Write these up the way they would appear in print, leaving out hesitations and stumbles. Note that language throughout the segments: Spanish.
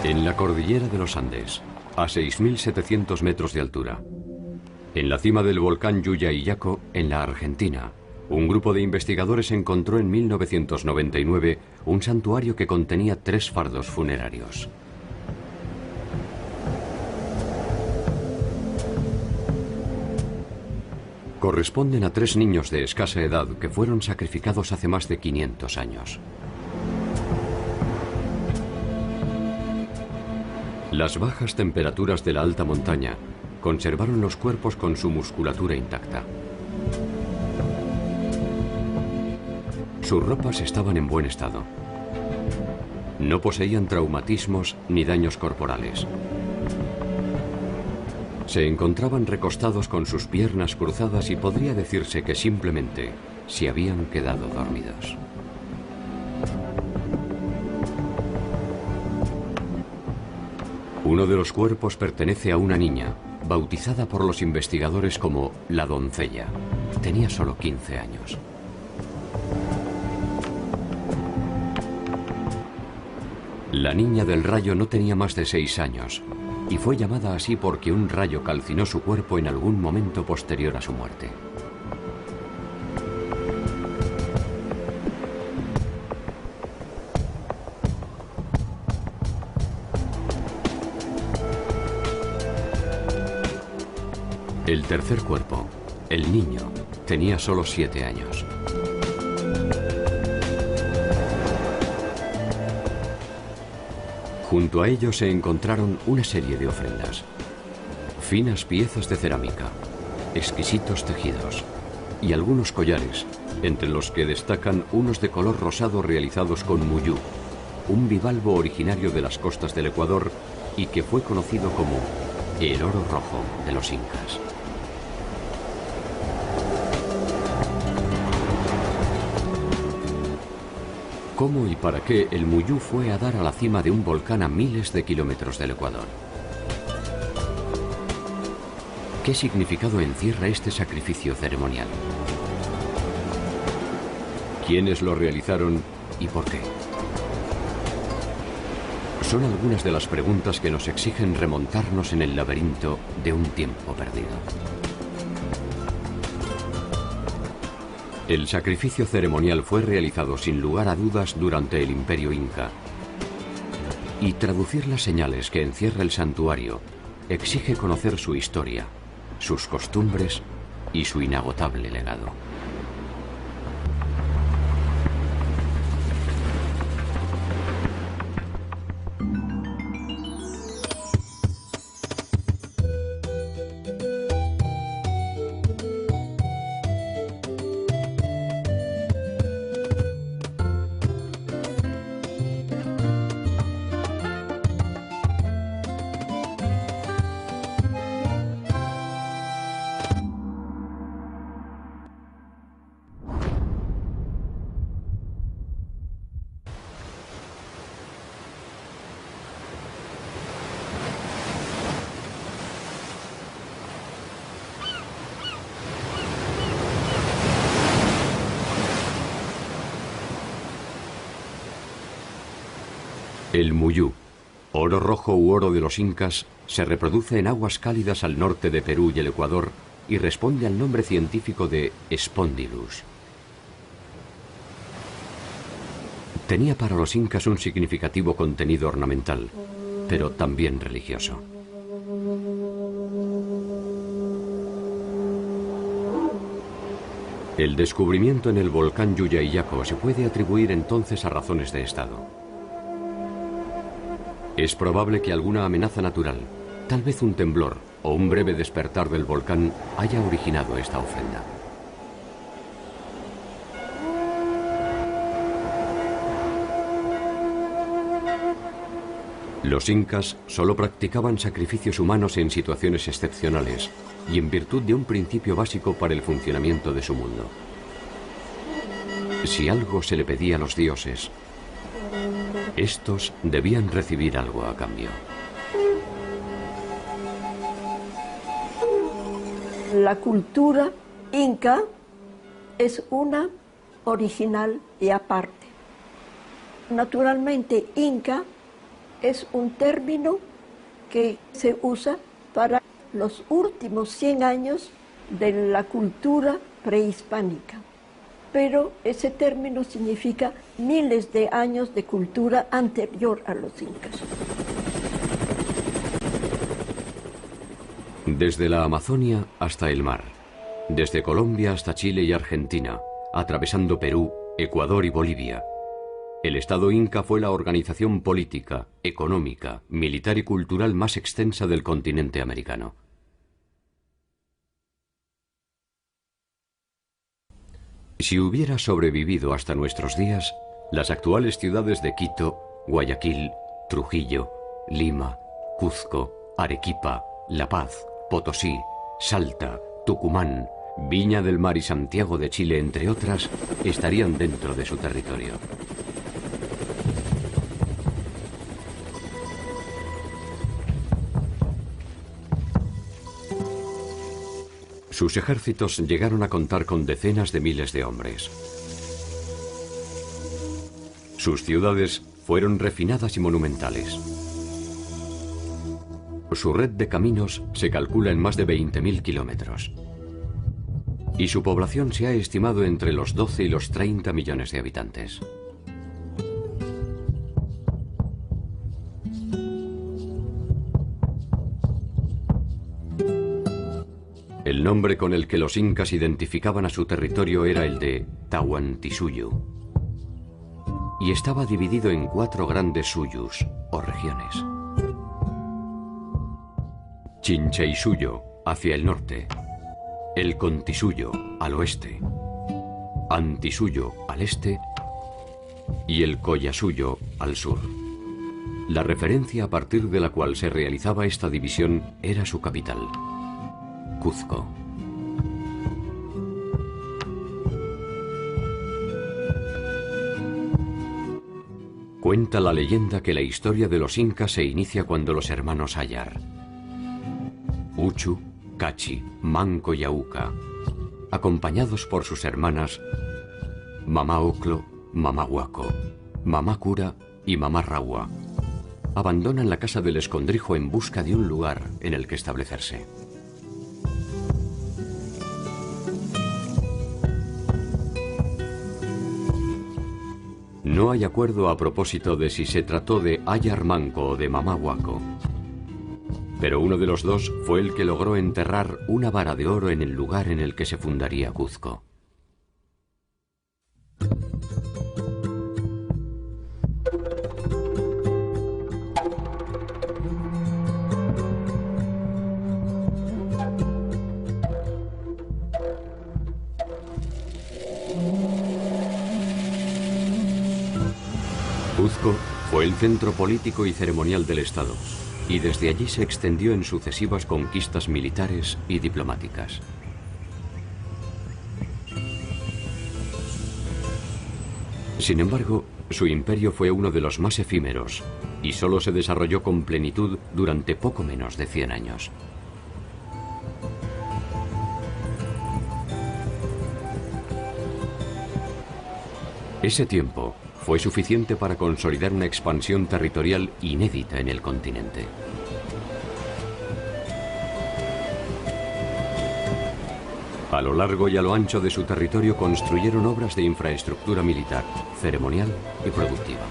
En la cordillera de los Andes, a 6.700 metros de altura, en la cima del volcán Llullaillaco, en la Argentina, un grupo de investigadores encontró en 1999 un santuario que contenía 3 fardos funerarios. Corresponden a 3 niños de escasa edad que fueron sacrificados hace más de 500 años. Las bajas temperaturas de la alta montaña conservaron los cuerpos con su musculatura intacta. Sus ropas estaban en buen estado. No poseían traumatismos ni daños corporales. Se encontraban recostados con sus piernas cruzadas y podría decirse que simplemente se habían quedado dormidos. Uno de los cuerpos pertenece a una niña, bautizada por los investigadores como la doncella. Tenía solo 15 años. La niña del rayo no tenía más de 6 años y fue llamada así porque un rayo calcinó su cuerpo en algún momento posterior a su muerte. El tercer cuerpo, el niño, tenía solo 7 años. Junto a ellos se encontraron una serie de ofrendas. Finas piezas de cerámica, exquisitos tejidos y algunos collares, entre los que destacan unos de color rosado realizados con muyú, un bivalvo originario de las costas del Ecuador y que fue conocido como el oro rojo de los incas. ¿Cómo y para qué el muyú fue a dar a la cima de un volcán a miles de kilómetros del Ecuador? ¿Qué significado encierra este sacrificio ceremonial? ¿Quiénes lo realizaron y por qué? Son algunas de las preguntas que nos exigen remontarnos en el laberinto de un tiempo perdido. El sacrificio ceremonial fue realizado sin lugar a dudas durante el Imperio Inca. Y traducir las señales que encierra el santuario exige conocer su historia, sus costumbres y su inagotable legado. El muyú, oro rojo u oro de los incas, se reproduce en aguas cálidas al norte de Perú y el Ecuador y responde al nombre científico de Spondylus. Tenía para los incas un significativo contenido ornamental, pero también religioso. El descubrimiento en el volcán Llullaillaco se puede atribuir entonces a razones de estado. Es probable que alguna amenaza natural, tal vez un temblor o un breve despertar del volcán, haya originado esta ofrenda. Los incas solo practicaban sacrificios humanos en situaciones excepcionales y en virtud de un principio básico para el funcionamiento de su mundo. Si algo se le pedía a los dioses, estos debían recibir algo a cambio. La cultura inca es una original y aparte. Naturalmente, inca es un término que se usa para los últimos 100 años de la cultura prehispánica. Pero ese término significa miles de años de cultura anterior a los incas. Desde la Amazonia hasta el mar, desde Colombia hasta Chile y Argentina, atravesando Perú, Ecuador y Bolivia, el Estado Inca fue la organización política, económica, militar y cultural más extensa del continente americano. Si hubiera sobrevivido hasta nuestros días, las actuales ciudades de Quito, Guayaquil, Trujillo, Lima, Cuzco, Arequipa, La Paz, Potosí, Salta, Tucumán, Viña del Mar y Santiago de Chile, entre otras, estarían dentro de su territorio. Sus ejércitos llegaron a contar con decenas de miles de hombres. Sus ciudades fueron refinadas y monumentales. Su red de caminos se calcula en más de 20.000 kilómetros. Y su población se ha estimado entre los 12 y los 30 millones de habitantes. El nombre con el que los incas identificaban a su territorio era el de Tahuantinsuyo, y estaba dividido en 4 grandes suyus, o regiones. Chincheysuyo, hacia el norte, el Contisuyo, al oeste, Antisuyo, al este, y el Collasuyo, al sur. La referencia a partir de la cual se realizaba esta división era su capital, Cuzco. Cuenta la leyenda que la historia de los incas se inicia cuando los hermanos Ayar, Uchu, Cachi, Manco y Auca, acompañados por sus hermanas Mamá Oclo, Mamá Huaco, Mamá Cura y Mamá Raua, abandonan la casa del escondrijo en busca de un lugar en el que establecerse. No hay acuerdo a propósito de si se trató de Ayar Manco o de Mamá Huaco, pero uno de los dos fue el que logró enterrar una vara de oro en el lugar en el que se fundaría Cuzco. Cuzco fue el centro político y ceremonial del Estado, y desde allí se extendió en sucesivas conquistas militares y diplomáticas. Sin embargo, su imperio fue uno de los más efímeros, y solo se desarrolló con plenitud durante poco menos de 100 años. Ese tiempo fue suficiente para consolidar una expansión territorial inédita en el continente. A lo largo y a lo ancho de su territorio construyeron obras de infraestructura militar, ceremonial y productiva.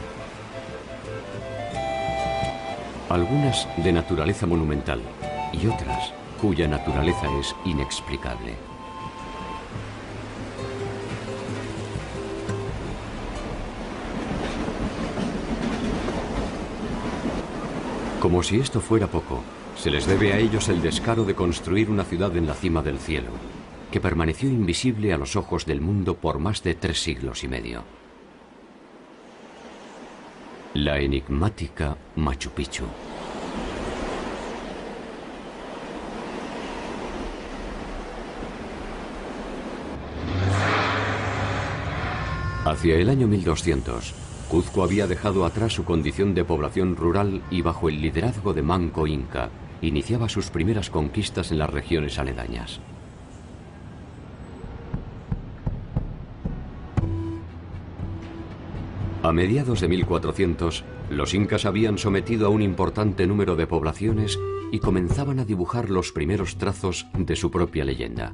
Algunas de naturaleza monumental y otras cuya naturaleza es inexplicable. Como si esto fuera poco, se les debe a ellos el descaro de construir una ciudad en la cima del cielo, que permaneció invisible a los ojos del mundo por más de 3 siglos y medio. La enigmática Machu Picchu. Hacia el año 1200, Cuzco había dejado atrás su condición de población rural y bajo el liderazgo de Manco Inca, iniciaba sus primeras conquistas en las regiones aledañas. A mediados de 1400, los incas habían sometido a un importante número de poblaciones y comenzaban a dibujar los primeros trazos de su propia leyenda.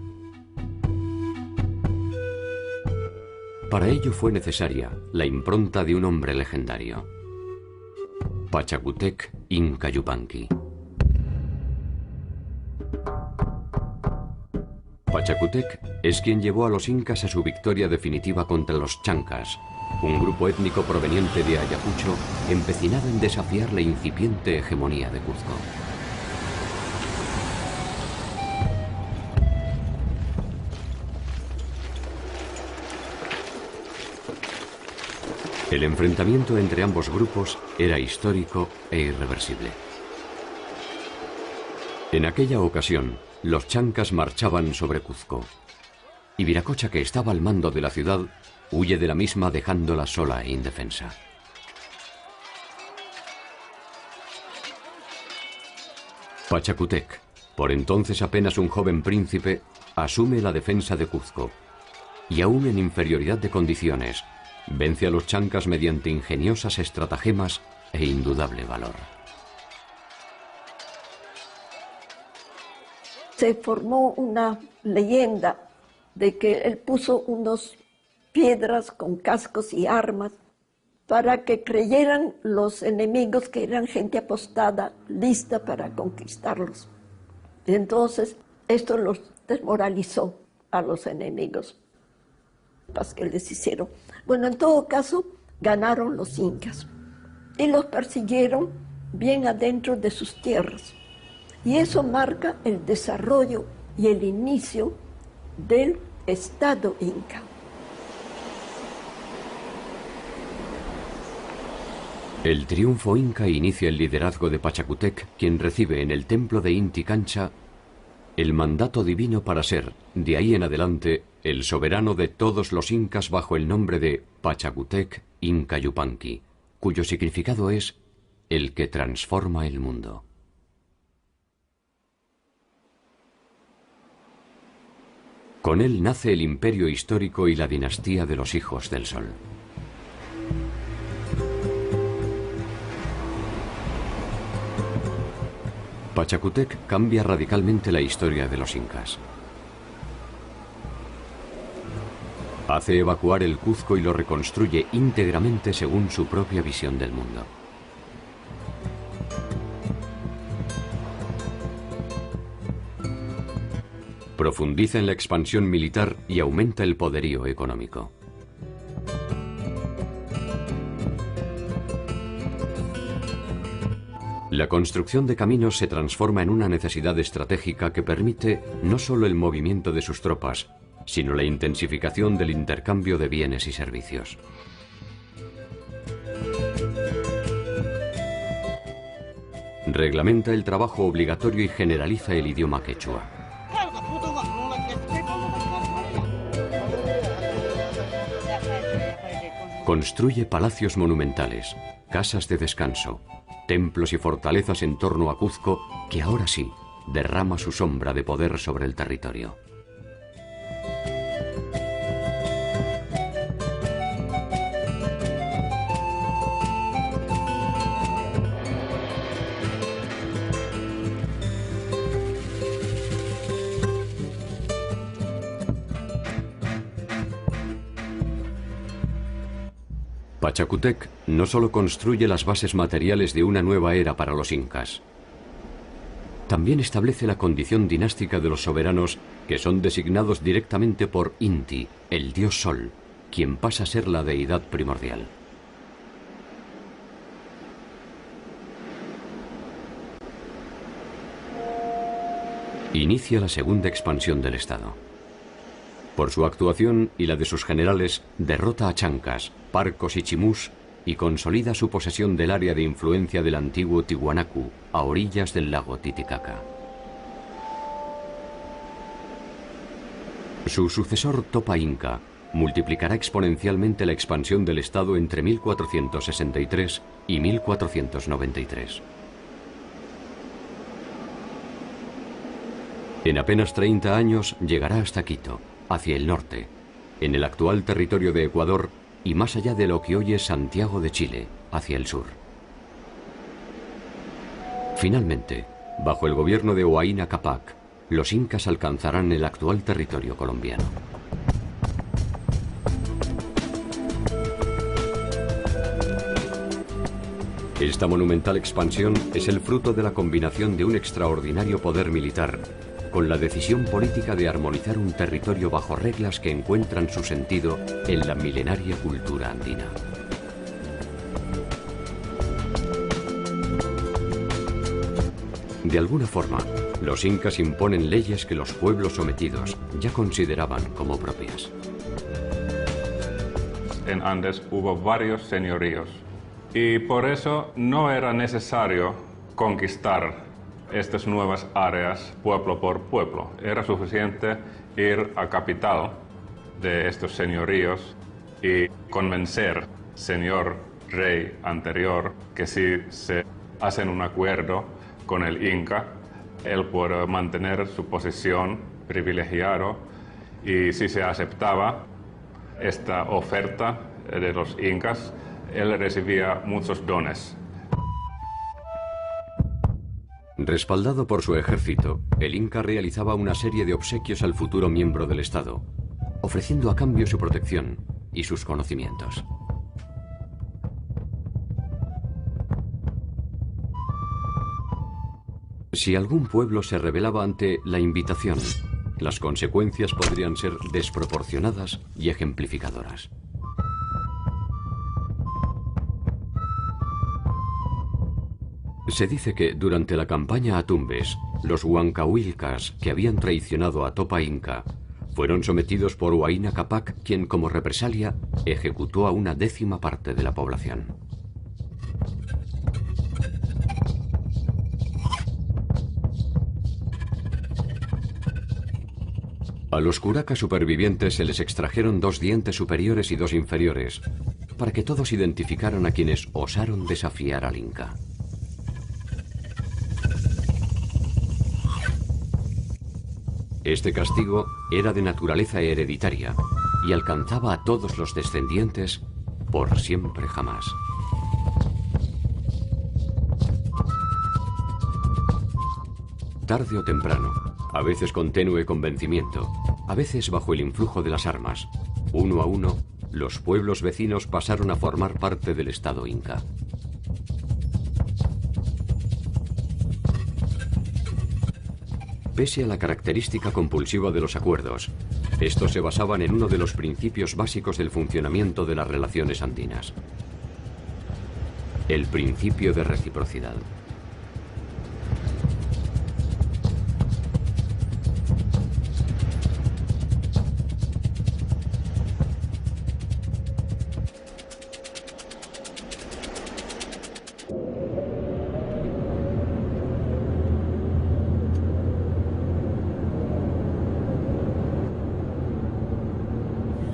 Para ello fue necesaria la impronta de un hombre legendario, Pachacútec Inca Yupanqui. Pachacútec es quien llevó a los incas a su victoria definitiva contra los chancas, un grupo étnico proveniente de Ayacucho empecinado en desafiar la incipiente hegemonía de Cuzco. El enfrentamiento entre ambos grupos era histórico e irreversible. En aquella ocasión, los chancas marchaban sobre Cuzco, y Viracocha, que estaba al mando de la ciudad, huye de la misma dejándola sola e indefensa. Pachacútec, por entonces apenas un joven príncipe, asume la defensa de Cuzco, y aún en inferioridad de condiciones, vence a los chancas mediante ingeniosas estratagemas e indudable valor. Se formó una leyenda de que él puso unas piedras con cascos y armas para que creyeran los enemigos que eran gente apostada, lista para conquistarlos. Entonces, esto los desmoralizó a los enemigos que les hicieron. Bueno, en todo caso, ganaron los incas y los persiguieron bien adentro de sus tierras. Y eso marca el desarrollo y el inicio del Estado inca. El triunfo inca inicia el liderazgo de Pachacútec, quien recibe en el templo de Inti Cancha el mandato divino para ser, de ahí en adelante, el soberano de todos los incas bajo el nombre de Pachacútec Inca Yupanqui, cuyo significado es el que transforma el mundo. Con él nace el imperio histórico y la dinastía de los hijos del sol. Pachacútec cambia radicalmente la historia de los incas. Hace evacuar el Cuzco y lo reconstruye íntegramente según su propia visión del mundo. Profundiza en la expansión militar y aumenta el poderío económico. La construcción de caminos se transforma en una necesidad estratégica que permite no solo el movimiento de sus tropas, sino la intensificación del intercambio de bienes y servicios. Reglamenta el trabajo obligatorio y generaliza el idioma quechua. Construye palacios monumentales, casas de descanso, templos y fortalezas en torno a Cuzco, que ahora sí derrama su sombra de poder sobre el territorio. Pachacútec no solo construye las bases materiales de una nueva era para los incas, también establece la condición dinástica de los soberanos que son designados directamente por Inti, el dios sol, quien pasa a ser la deidad primordial. Inicia la segunda expansión del Estado. Por su actuación y la de sus generales, derrota a chancas, parcos y chimús y consolida su posesión del área de influencia del antiguo Tiwanaku, a orillas del lago Titicaca. Su sucesor Topa Inca multiplicará exponencialmente la expansión del Estado entre 1463 y 1493. En apenas 30 años llegará hasta Quito, hacia el norte, en el actual territorio de Ecuador, y más allá de lo que hoy es Santiago de Chile, hacia el sur. Finalmente, bajo el gobierno de Huayna Cápac, los incas alcanzarán el actual territorio colombiano. Esta monumental expansión es el fruto de la combinación de un extraordinario poder militar con la decisión política de armonizar un territorio bajo reglas que encuentran su sentido en la milenaria cultura andina. De alguna forma, los incas imponen leyes que los pueblos sometidos ya consideraban como propias. En Andes hubo varios señoríos y por eso no era necesario conquistar estas nuevas áreas pueblo por pueblo. Era suficiente ir a capital de estos señoríos y convencer señor rey anterior que si se hacen un acuerdo con el Inca, él puede mantener su posición privilegiada, y si se aceptaba esta oferta de los incas, él recibía muchos dones. Respaldado por su ejército, el Inca realizaba una serie de obsequios al futuro miembro del Estado, ofreciendo a cambio su protección y sus conocimientos. Si algún pueblo se rebelaba ante la invitación, las consecuencias podrían ser desproporcionadas y ejemplificadoras. Se dice que durante la campaña a Tumbes, los huancahuilcas que habían traicionado a Topa Inca fueron sometidos por Huayna Cápac, quien como represalia ejecutó a una 10ª parte de la población. A los curacas supervivientes se les extrajeron 2 dientes superiores y 2 inferiores, para que todos identificaran a quienes osaron desafiar al Inca. Este castigo era de naturaleza hereditaria y alcanzaba a todos los descendientes por siempre jamás. Tarde o temprano, a veces con tenue convencimiento, a veces bajo el influjo de las armas, uno a uno, los pueblos vecinos pasaron a formar parte del Estado Inca. Pese a la característica compulsiva de los acuerdos, estos se basaban en uno de los principios básicos del funcionamiento de las relaciones andinas: el principio de reciprocidad.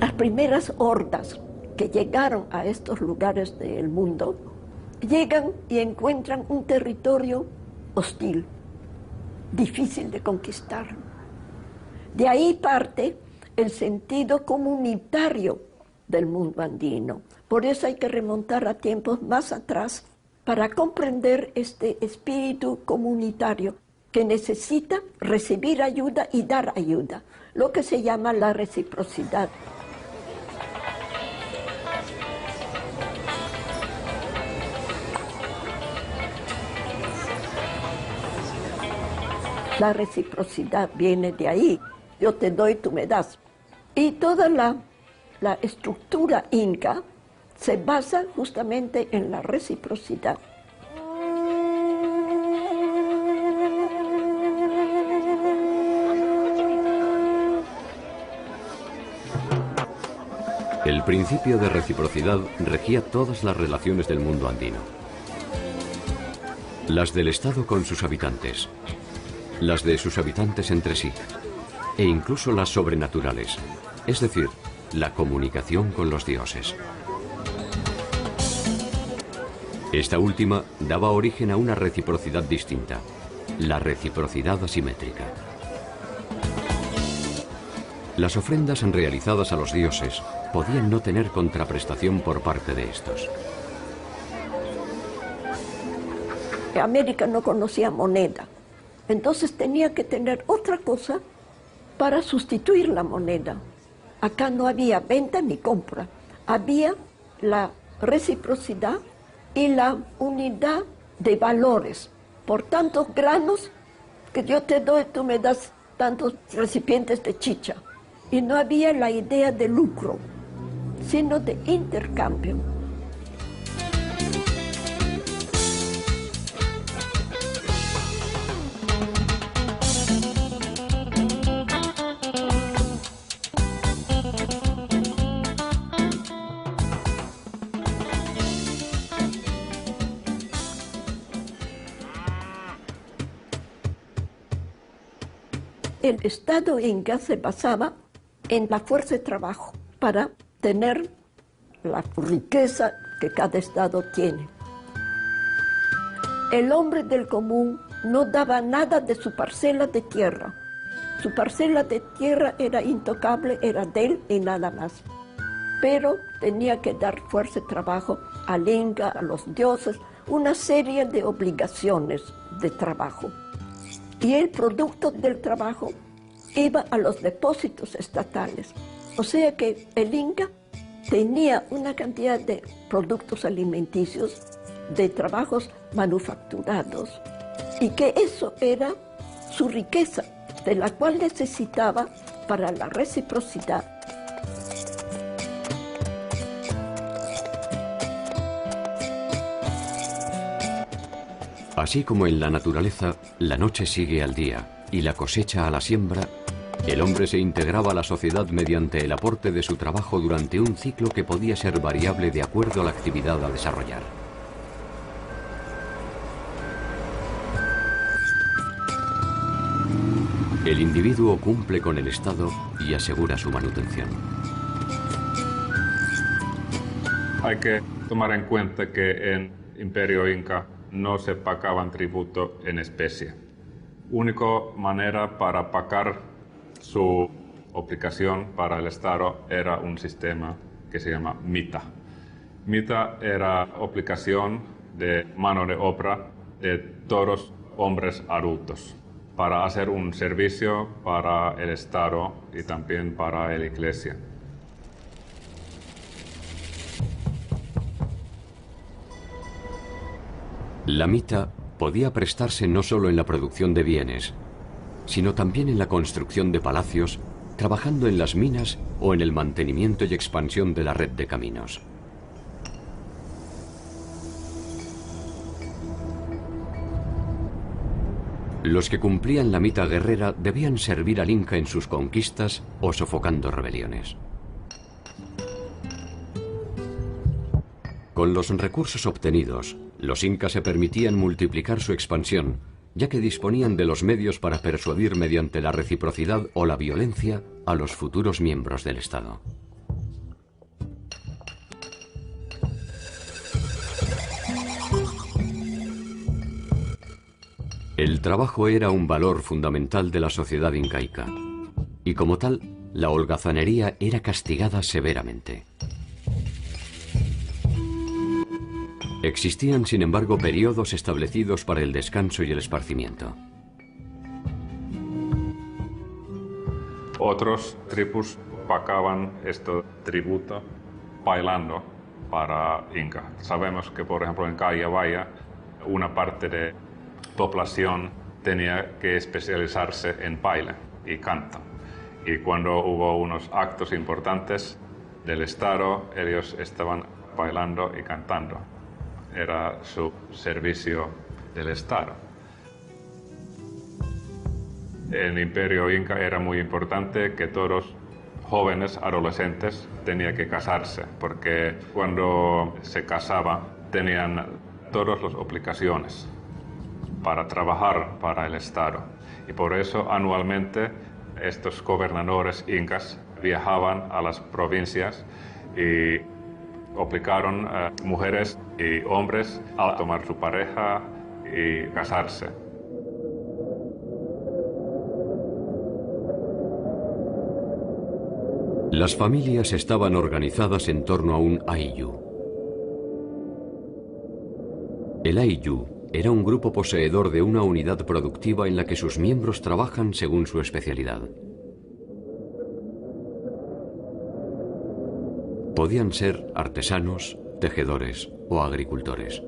Las primeras hordas que llegaron a estos lugares del mundo llegan y encuentran un territorio hostil, difícil de conquistar. De ahí parte el sentido comunitario del mundo andino. Por eso hay que remontar a tiempos más atrás para comprender este espíritu comunitario que necesita recibir ayuda y dar ayuda, lo que se llama la reciprocidad. La reciprocidad viene de ahí. Yo te doy, tú me das. Y toda la estructura inca se basa justamente en la reciprocidad. El principio de reciprocidad regía todas las relaciones del mundo andino. Las del Estado con sus habitantes, las de sus habitantes entre sí, e incluso las sobrenaturales, es decir, la comunicación con los dioses. Esta última daba origen a una reciprocidad distinta, la reciprocidad asimétrica. Las ofrendas realizadas a los dioses podían no tener contraprestación por parte de estos. América no conocía moneda, entonces tenía que tener otra cosa para sustituir la moneda. Acá no había venta ni compra, había la reciprocidad y la unidad de valores. Por tantos granos que yo te doy, tú me das tantos recipientes de chicha. Y no había la idea de lucro, sino de intercambio. El Estado inca se basaba en la fuerza de trabajo para tener la riqueza que cada estado tiene. El hombre del común no daba nada de su parcela de tierra. Su parcela de tierra era intocable, era de él y nada más. Pero tenía que dar fuerza de trabajo al inca, a los dioses, una serie de obligaciones de trabajo. Y el producto del trabajo iba a los depósitos estatales. O sea que el Inca tenía una cantidad de productos alimenticios, de trabajos manufacturados, y que eso era su riqueza, de la cual necesitaba para la reciprocidad. Así como en la naturaleza, la noche sigue al día y la cosecha a la siembra, el hombre se integraba a la sociedad mediante el aporte de su trabajo durante un ciclo que podía ser variable de acuerdo a la actividad a desarrollar. El individuo cumple con el Estado y asegura su manutención. Hay que tomar en cuenta que en Imperio Inca no se pagaban tributo en especie. Única manera para pagar su obligación para el Estado era un sistema que se llama mita. Mita era obligación de mano de obra de todos hombres adultos para hacer un servicio para el Estado y también para la Iglesia. La mita podía prestarse no solo en la producción de bienes, sino también en la construcción de palacios, trabajando en las minas o en el mantenimiento y expansión de la red de caminos. Los que cumplían la mita guerrera debían servir al Inca en sus conquistas o sofocando rebeliones. Con los recursos obtenidos, los incas se permitían multiplicar su expansión, ya que disponían de los medios para persuadir mediante la reciprocidad o la violencia a los futuros miembros del Estado. El trabajo era un valor fundamental de la sociedad incaica, y como tal, la holgazanería era castigada severamente. Existían, sin embargo, periodos establecidos para el descanso y el esparcimiento. Otros tribus pagaban este tributo bailando para Inca. Sabemos que, por ejemplo, en Callabaya, una parte de población tenía que especializarse en baile y canto. Y cuando hubo unos actos importantes del Estado, ellos estaban bailando y cantando. Era su servicio del Estado. En el Imperio Inca era muy importante que todos jóvenes adolescentes tenían que casarse, porque cuando se casaba tenían todas las obligaciones para trabajar para el Estado. Y por eso anualmente estos gobernadores incas viajaban a las provincias y obligaron a mujeres y hombres a tomar su pareja y casarse. Las familias estaban organizadas en torno a un ayllu. El ayllu era un grupo poseedor de una unidad productiva en la que sus miembros trabajan según su especialidad. Podían ser artesanos, tejedores o agricultores.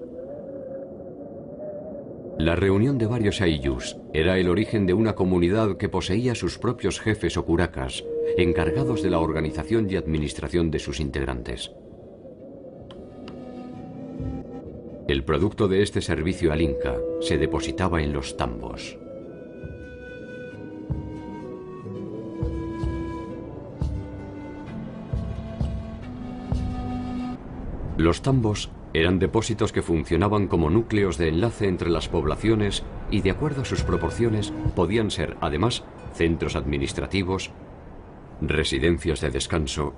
La reunión de varios ayllus era el origen de una comunidad que poseía sus propios jefes o curacas, encargados de la organización y administración de sus integrantes. El producto de este servicio al Inca se depositaba en los tambos. Los tambos eran depósitos que funcionaban como núcleos de enlace entre las poblaciones y, de acuerdo a sus proporciones, podían ser, además, centros administrativos, residencias de descanso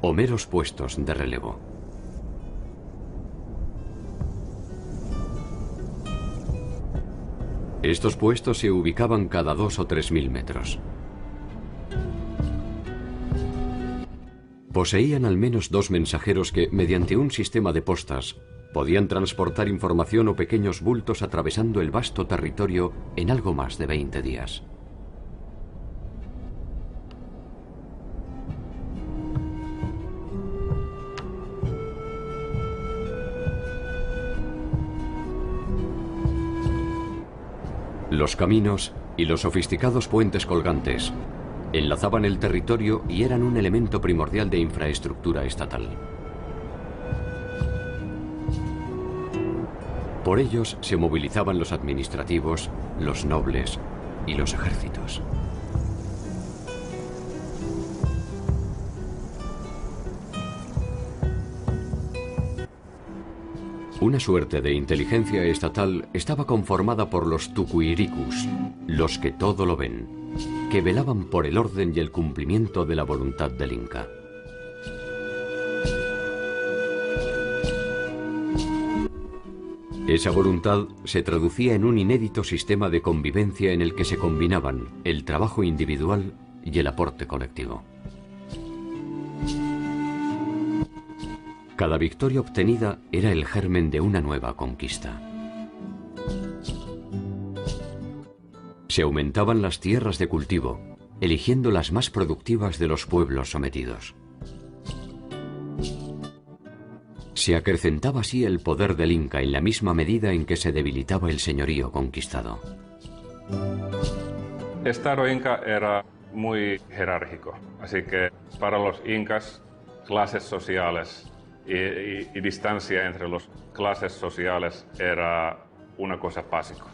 o meros puestos de relevo. Estos puestos se ubicaban cada 2 o 3.000 metros. Poseían al menos 2 mensajeros que, mediante un sistema de postas, podían transportar información o pequeños bultos atravesando el vasto territorio en algo más de 20 días. Los caminos y los sofisticados puentes colgantes enlazaban el territorio y eran un elemento primordial de infraestructura estatal. Por ellos se movilizaban los administrativos, los nobles y los ejércitos. Una suerte de inteligencia estatal estaba conformada por los tucuiricus, los que todo lo ven, que velaban por el orden y el cumplimiento de la voluntad del Inca. Esa voluntad se traducía en un inédito sistema de convivencia en el que se combinaban el trabajo individual y el aporte colectivo. Cada victoria obtenida era el germen de una nueva conquista. Se aumentaban las tierras de cultivo, eligiendo las más productivas de los pueblos sometidos. Se acrecentaba así el poder del Inca en la misma medida en que se debilitaba el señorío conquistado. El Estado Inca era muy jerárquico, así que para los incas, clases sociales y distancia entre las clases sociales era una cosa básica.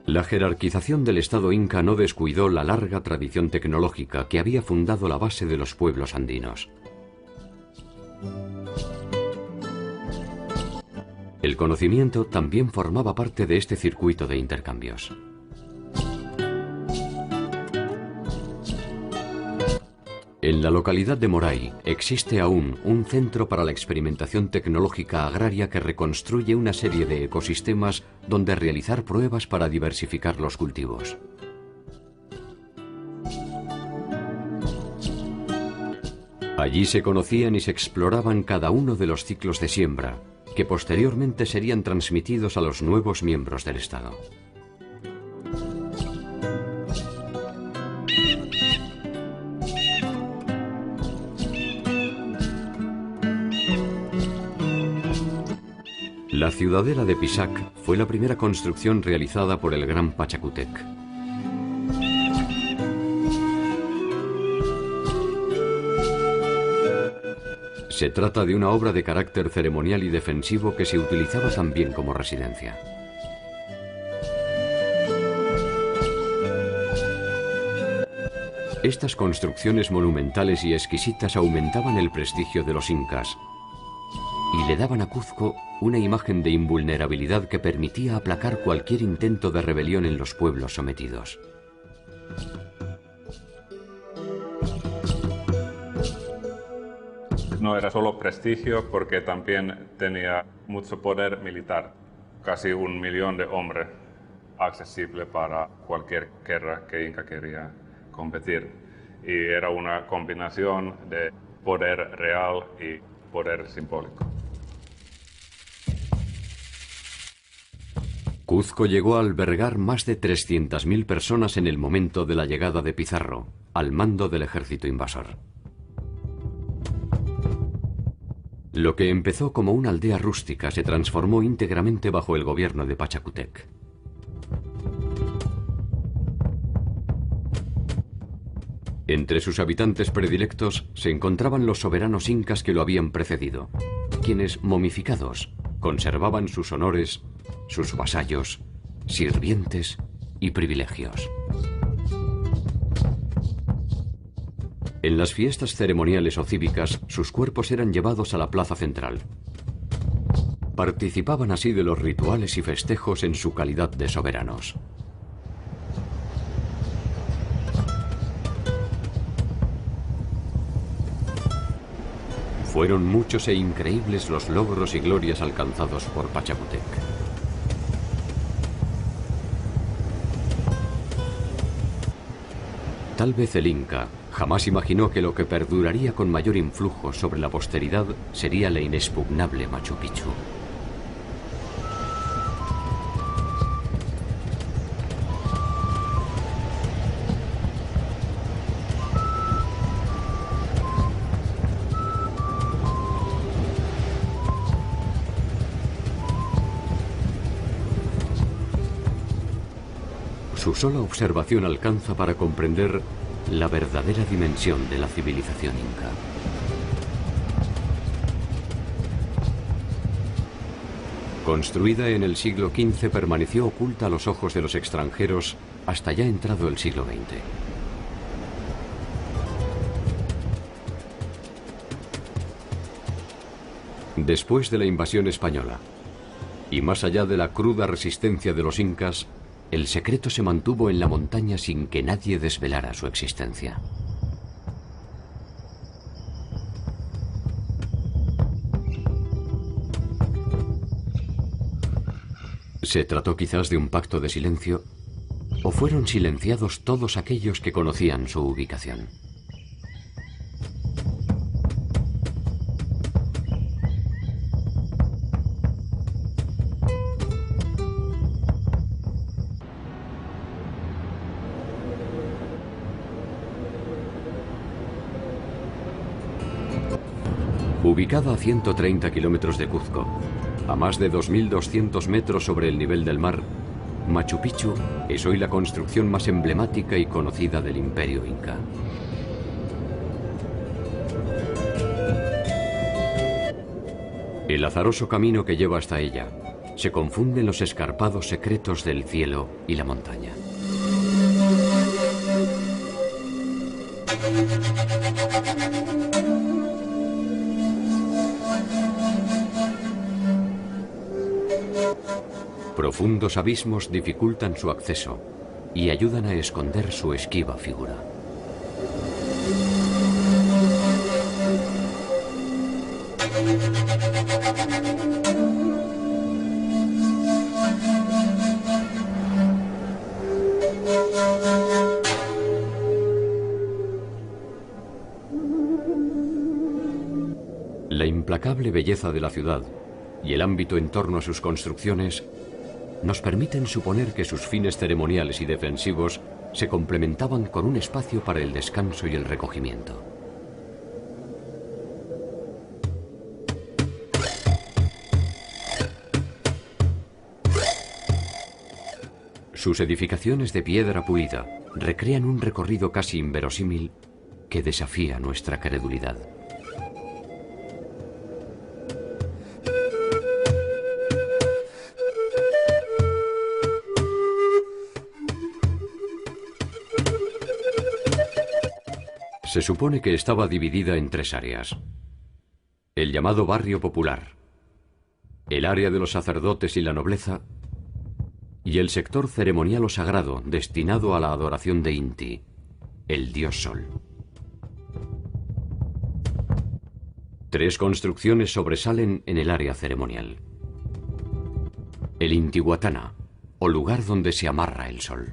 La jerarquización del Estado Inca no descuidó la larga tradición tecnológica que había fundado la base de los pueblos andinos. El conocimiento también formaba parte de este circuito de intercambios. En la localidad de Moray existe aún un centro para la experimentación tecnológica agraria que reconstruye una serie de ecosistemas donde realizar pruebas para diversificar los cultivos. Allí se conocían y se exploraban cada uno de los ciclos de siembra, que posteriormente serían transmitidos a los nuevos miembros del Estado. La ciudadela de Pisac fue la primera construcción realizada por el gran Pachacútec. Se trata de una obra de carácter ceremonial y defensivo que se utilizaba también como residencia. Estas construcciones monumentales y exquisitas aumentaban el prestigio de los incas y le daban a Cuzco una imagen de invulnerabilidad que permitía aplacar cualquier intento de rebelión en los pueblos sometidos. no era solo prestigio, porque también tenía mucho poder militar, casi 1 millón de hombres accesible para cualquier guerra que Inca quería competir. Y era una combinación de poder real y poder simbólico. Cuzco llegó a albergar más de 300.000 personas en el momento de la llegada de Pizarro, al mando del ejército invasor. Lo que empezó como una aldea rústica se transformó íntegramente bajo el gobierno de Pachacútec. Entre sus habitantes predilectos se encontraban los soberanos incas que lo habían precedido, quienes, momificados, conservaban sus honores, sus vasallos, sirvientes y privilegios. En las fiestas ceremoniales o cívicas, sus cuerpos eran llevados a la plaza central. Participaban así de los rituales y festejos en su calidad de soberanos. Fueron muchos e increíbles los logros y glorias alcanzados por Pachacútec. Tal vez el Inca jamás imaginó que lo que perduraría con mayor influjo sobre la posteridad sería la inexpugnable Machu Picchu. Su sola observación alcanza para comprender la verdadera dimensión de la civilización inca. Construida en el siglo XV, permaneció oculta a los ojos de los extranjeros hasta ya entrado el siglo XX. Después de la invasión española, y más allá de la cruda resistencia de los incas, el secreto se mantuvo en la montaña sin que nadie desvelara su existencia. ¿Se trató quizás de un pacto de silencio? ¿O fueron silenciados todos aquellos que conocían su ubicación? Ubicada a 130 kilómetros de Cuzco, a más de 2.200 metros sobre el nivel del mar, Machu Picchu es hoy la construcción más emblemática y conocida del Imperio Inca. El azaroso camino que lleva hasta ella se confunde en los escarpados secretos del cielo y la montaña. Profundos abismos dificultan su acceso y ayudan a esconder su esquiva figura. La implacable belleza de la ciudad y el ámbito en torno a sus construcciones nos permiten suponer que sus fines ceremoniales y defensivos se complementaban con un espacio para el descanso y el recogimiento. Sus edificaciones de piedra pulida recrean un recorrido casi inverosímil que desafía nuestra credulidad. Se supone que estaba dividida en 3 áreas. El llamado barrio popular, el área de los sacerdotes y la nobleza, y el sector ceremonial o sagrado destinado a la adoración de Inti, el dios Sol. Tres construcciones sobresalen en el área ceremonial. El Intihuatana, o lugar donde se amarra el sol.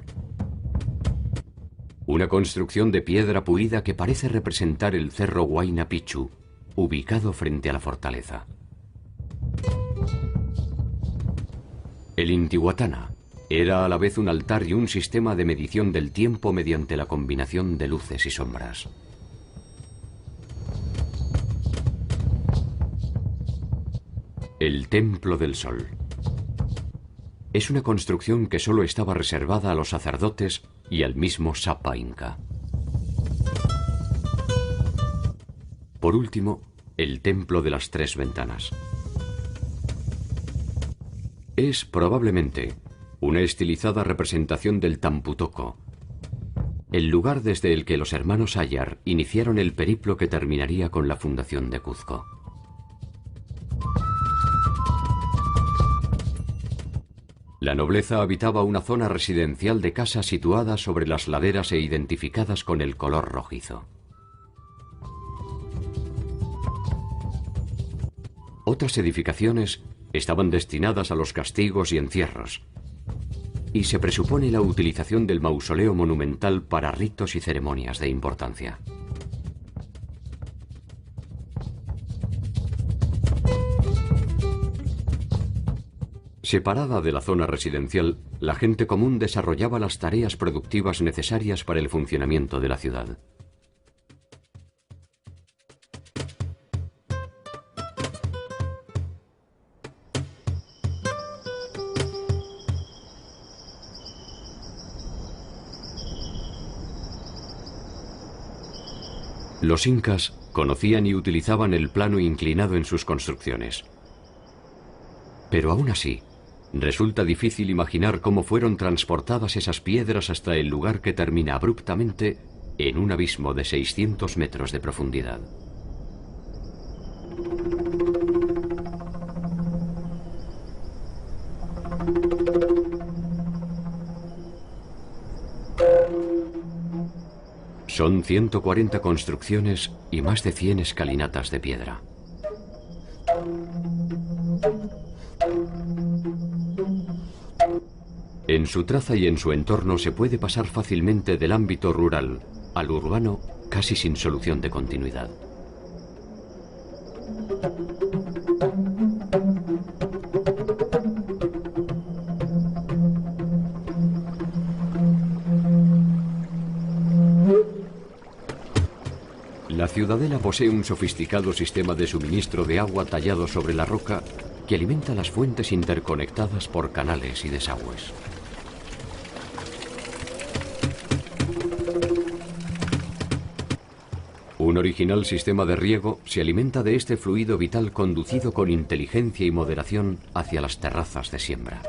Una construcción de piedra pulida que parece representar el cerro Huayna Picchu, ubicado frente a la fortaleza. El Intihuatana era a la vez un altar y un sistema de medición del tiempo mediante la combinación de luces y sombras. El Templo del Sol. Es una construcción que solo estaba reservada a los sacerdotes y al mismo Sapa Inca. Por último, el Templo de las Tres Ventanas. Es probablemente una estilizada representación del Tampu-Tocco, el lugar desde el que los hermanos Ayar iniciaron el periplo que terminaría con la fundación de Cuzco. La nobleza habitaba una zona residencial de casas situadas sobre las laderas e identificadas con el color rojizo. Otras edificaciones estaban destinadas a los castigos y encierros, y se presupone la utilización del mausoleo monumental para ritos y ceremonias de importancia. Separada de la zona residencial, la gente común desarrollaba las tareas productivas necesarias para el funcionamiento de la ciudad. Los incas conocían y utilizaban el plano inclinado en sus construcciones. Pero aún así, resulta difícil imaginar cómo fueron transportadas esas piedras hasta el lugar que termina abruptamente en un abismo de 600 metros de profundidad. Son 140 construcciones y más de 100 escalinatas de piedra. En su traza y en su entorno se puede pasar fácilmente del ámbito rural al urbano casi sin solución de continuidad. La ciudadela posee un sofisticado sistema de suministro de agua tallado sobre la roca que alimenta las fuentes interconectadas por canales y desagües. Un original sistema de riego se alimenta de este fluido vital conducido con inteligencia y moderación hacia las terrazas de siembra.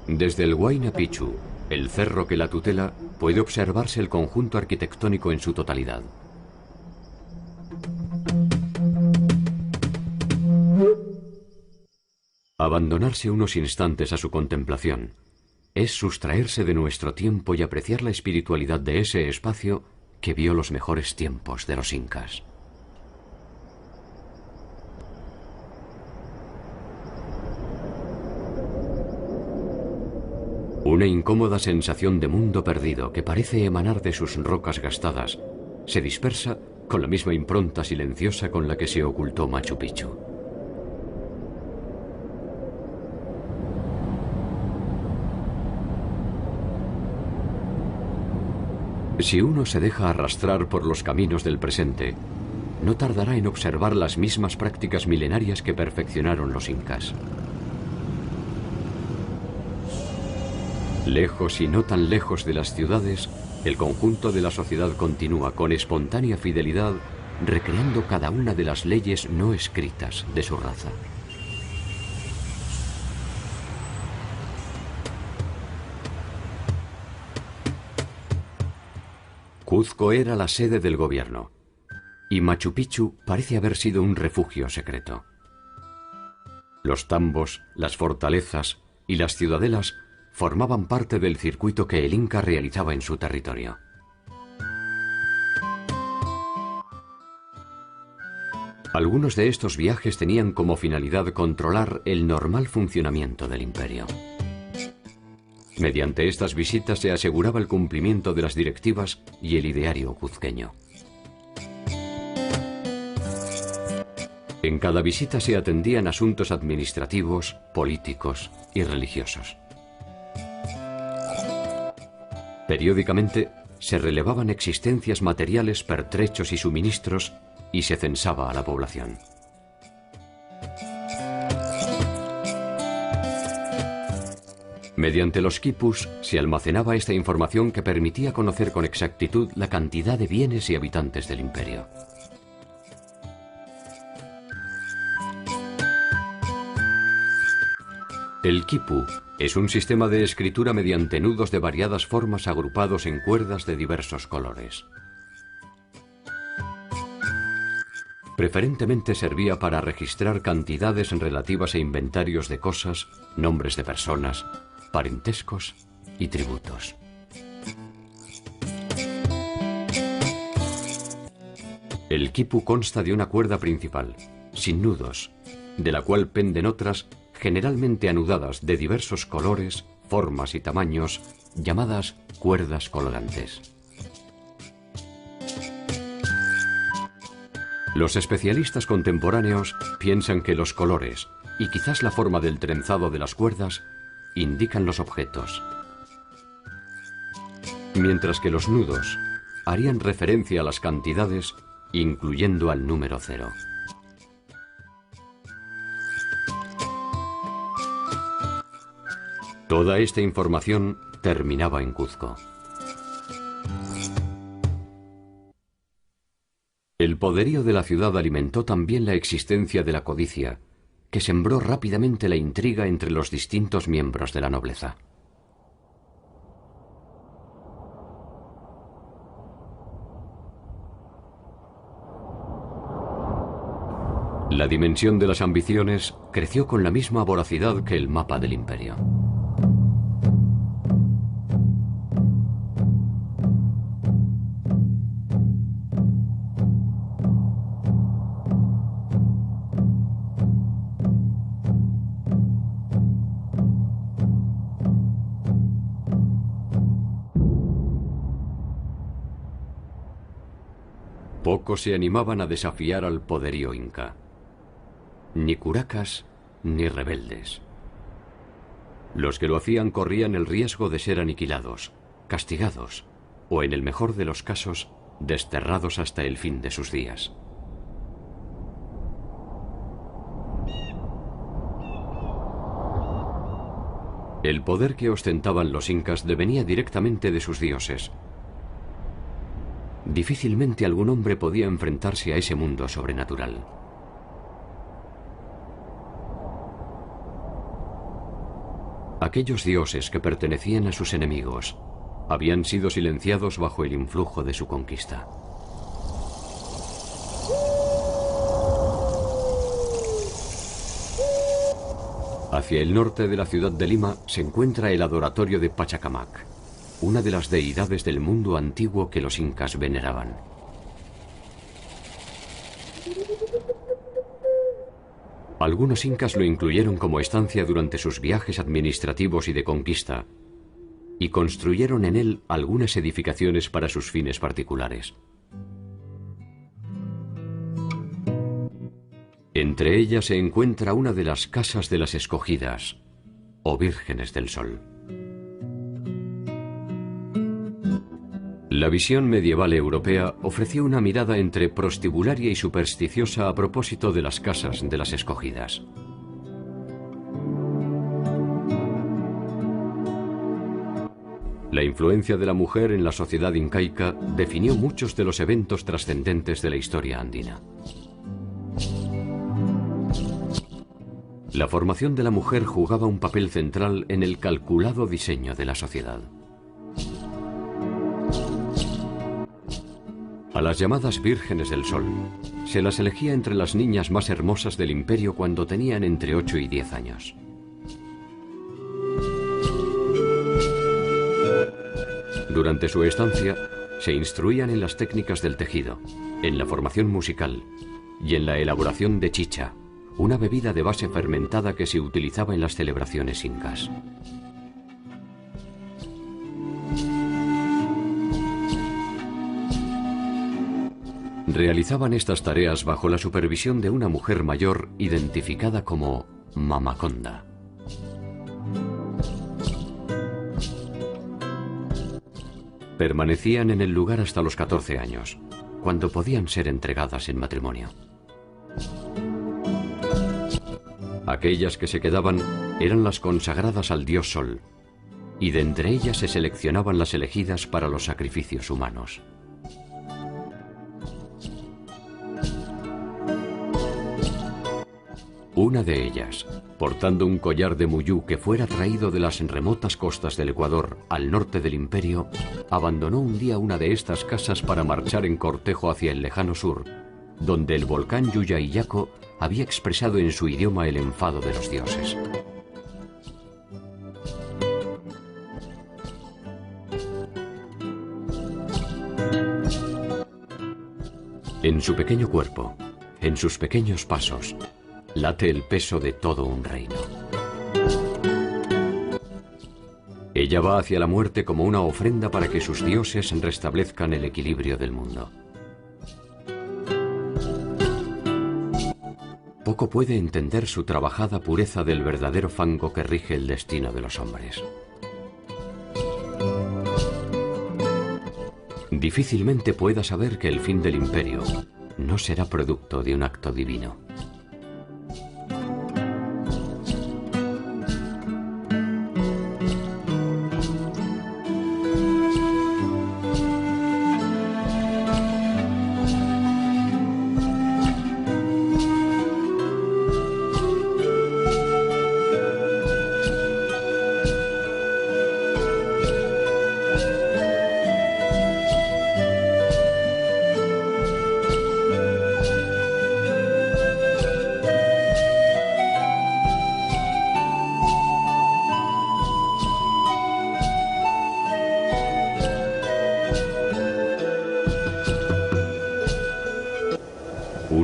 Desde el Huayna Picchu, el cerro que la tutela, puede observarse el conjunto arquitectónico en su totalidad. Abandonarse unos instantes a su contemplación es sustraerse de nuestro tiempo y apreciar la espiritualidad de ese espacio que vio los mejores tiempos de los incas. Una incómoda sensación de mundo perdido que parece emanar de sus rocas gastadas se dispersa con la misma impronta silenciosa con la que se ocultó Machu Picchu. Si uno se deja arrastrar por los caminos del presente, no tardará en observar las mismas prácticas milenarias que perfeccionaron los incas. Lejos y no tan lejos de las ciudades, el conjunto de la sociedad continúa con espontánea fidelidad recreando cada una de las leyes no escritas de su raza. Cuzco era la sede del gobierno, y Machu Picchu parece haber sido un refugio secreto. Los tambos, las fortalezas y las ciudadelas formaban parte del circuito que el Inca realizaba en su territorio. Algunos de estos viajes tenían como finalidad controlar el normal funcionamiento del imperio. Mediante estas visitas se aseguraba el cumplimiento de las directivas y el ideario cuzqueño. En cada visita se atendían asuntos administrativos, políticos y religiosos. Periódicamente se relevaban existencias materiales, pertrechos y suministros y se censaba a la población. Mediante los quipus se almacenaba esta información que permitía conocer con exactitud la cantidad de bienes y habitantes del imperio. El quipu es un sistema de escritura mediante nudos de variadas formas agrupados en cuerdas de diversos colores. Preferentemente servía para registrar cantidades relativas a inventarios de cosas, nombres de personas, parentescos y tributos. El quipu consta de una cuerda principal, sin nudos, de la cual penden otras generalmente anudadas de diversos colores, formas y tamaños, llamadas cuerdas colgantes. Los especialistas contemporáneos piensan que los colores, y quizás la forma del trenzado de las cuerdas, indican los objetos, mientras que los nudos harían referencia a las cantidades, incluyendo al número 0. Toda esta información terminaba en Cuzco. El poderío de la ciudad alimentó también la existencia de la codicia, que sembró rápidamente la intriga entre los distintos miembros de la nobleza. La dimensión de las ambiciones creció con la misma voracidad que el mapa del imperio. Pocos se animaban a desafiar al poderío inca. Ni curacas ni rebeldes. Los que lo hacían corrían el riesgo de ser aniquilados, castigados o, en el mejor de los casos, desterrados hasta el fin de sus días. El poder que ostentaban los incas devenía directamente de sus dioses. Difícilmente algún hombre podía enfrentarse a ese mundo sobrenatural. Aquellos dioses que pertenecían a sus enemigos habían sido silenciados bajo el influjo de su conquista. Hacia el norte de la ciudad de Lima se encuentra el adoratorio de Pachacamac, una de las deidades del mundo antiguo que los incas veneraban. Algunos incas lo incluyeron como estancia durante sus viajes administrativos y de conquista, y construyeron en él algunas edificaciones para sus fines particulares. Entre ellas se encuentra una de las casas de las escogidas, o vírgenes del sol. La visión medieval europea ofreció una mirada entre prostibularia y supersticiosa a propósito de las casas de las escogidas. La influencia de la mujer en la sociedad incaica definió muchos de los eventos trascendentes de la historia andina. La formación de la mujer jugaba un papel central en el calculado diseño de la sociedad. A las llamadas vírgenes del sol se las elegía entre las niñas más hermosas del imperio cuando tenían entre 8 y 10 años. Durante su estancia, se instruían en las técnicas del tejido, en la formación musical y en la elaboración de chicha, una bebida de base fermentada que se utilizaba en las celebraciones incas. Realizaban estas tareas bajo la supervisión de una mujer mayor identificada como Mamaconda. Permanecían en el lugar hasta los 14 años, cuando podían ser entregadas en matrimonio. Aquellas que se quedaban eran las consagradas al dios Sol, y de entre ellas se seleccionaban las elegidas para los sacrificios humanos. Una de ellas, portando un collar de muyú que fuera traído de las remotas costas del Ecuador al norte del imperio, abandonó un día una de estas casas para marchar en cortejo hacia el lejano sur, donde el volcán Yuyayaco había expresado en su idioma el enfado de los dioses. En su pequeño cuerpo, en sus pequeños pasos, late el peso de todo un reino. Ella va hacia la muerte como una ofrenda para que sus dioses restablezcan el equilibrio del mundo. Poco puede entender su trabajada pureza del verdadero fango que rige el destino de los hombres. Difícilmente pueda saber que el fin del imperio no será producto de un acto divino.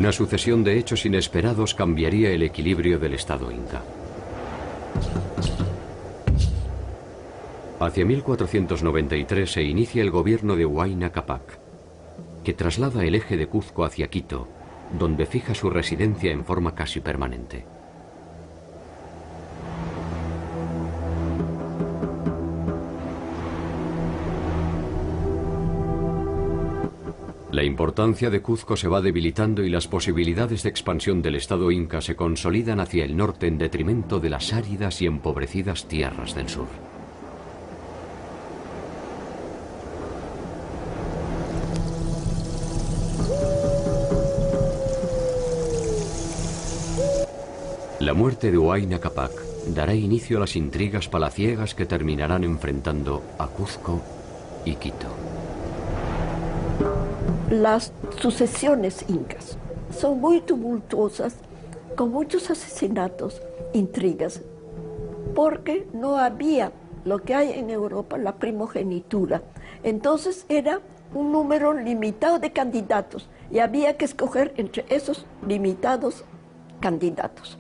Una sucesión de hechos inesperados cambiaría el equilibrio del Estado inca. Hacia 1493 se inicia el gobierno de Huayna Cápac, que traslada el eje de Cuzco hacia Quito, donde fija su residencia en forma casi permanente. La importancia de Cuzco se va debilitando y las posibilidades de expansión del Estado inca se consolidan hacia el norte en detrimento de las áridas y empobrecidas tierras del sur. La muerte de Huayna Cápac dará inicio a las intrigas palaciegas que terminarán enfrentando a Cuzco y Quito. Las sucesiones incas son muy tumultuosas, con muchos asesinatos, intrigas, porque no había lo que hay en Europa, la primogenitura. Entonces era un número limitado de candidatos y había que escoger entre esos limitados candidatos.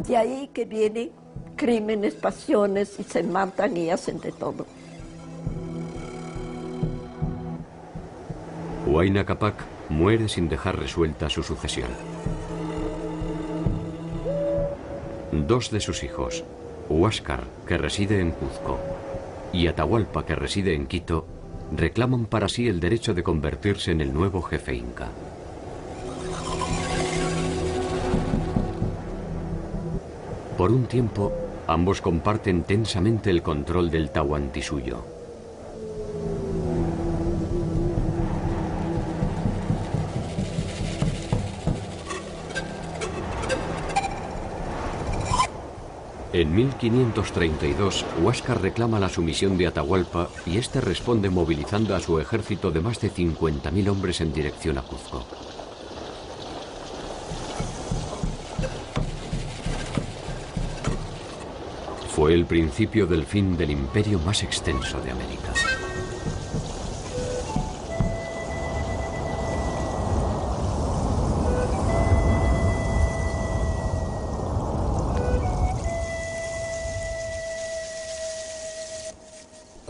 De ahí que vienen crímenes, pasiones y se matan y hacen de todo. Huayna Cápac muere sin dejar resuelta su sucesión. Dos de sus hijos, Huáscar, que reside en Cuzco, y Atahualpa, que reside en Quito, reclaman para sí el derecho de convertirse en el nuevo jefe inca. Por un tiempo, ambos comparten tensamente el control del Tahuantinsuyo. En 1532, Huáscar reclama la sumisión de Atahualpa y este responde movilizando a su ejército de más de 50.000 hombres en dirección a Cuzco. Fue el principio del fin del imperio más extenso de América.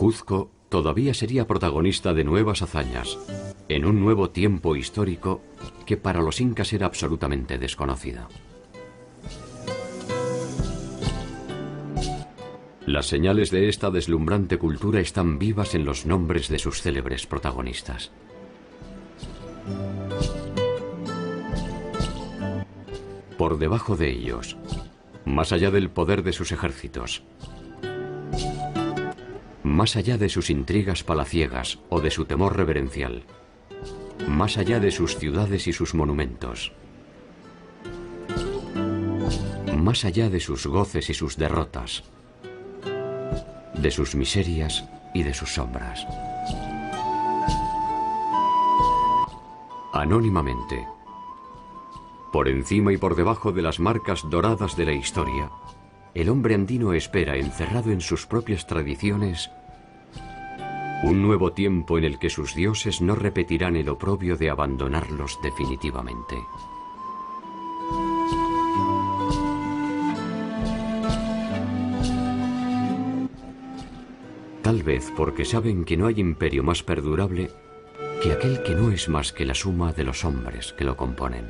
Cuzco todavía sería protagonista de nuevas hazañas, en un nuevo tiempo histórico que para los incas era absolutamente desconocido. Las señales de esta deslumbrante cultura están vivas en los nombres de sus célebres protagonistas. Por debajo de ellos, más allá del poder de sus ejércitos, más allá de sus intrigas palaciegas o de su temor reverencial, más allá de sus ciudades y sus monumentos, más allá de sus goces y sus derrotas, de sus miserias y de sus sombras. Anónimamente, por encima y por debajo de las marcas doradas de la historia, el hombre andino espera, encerrado en sus propias tradiciones, un nuevo tiempo en el que sus dioses no repetirán el oprobio de abandonarlos definitivamente. Tal vez porque saben que no hay imperio más perdurable que aquel que no es más que la suma de los hombres que lo componen.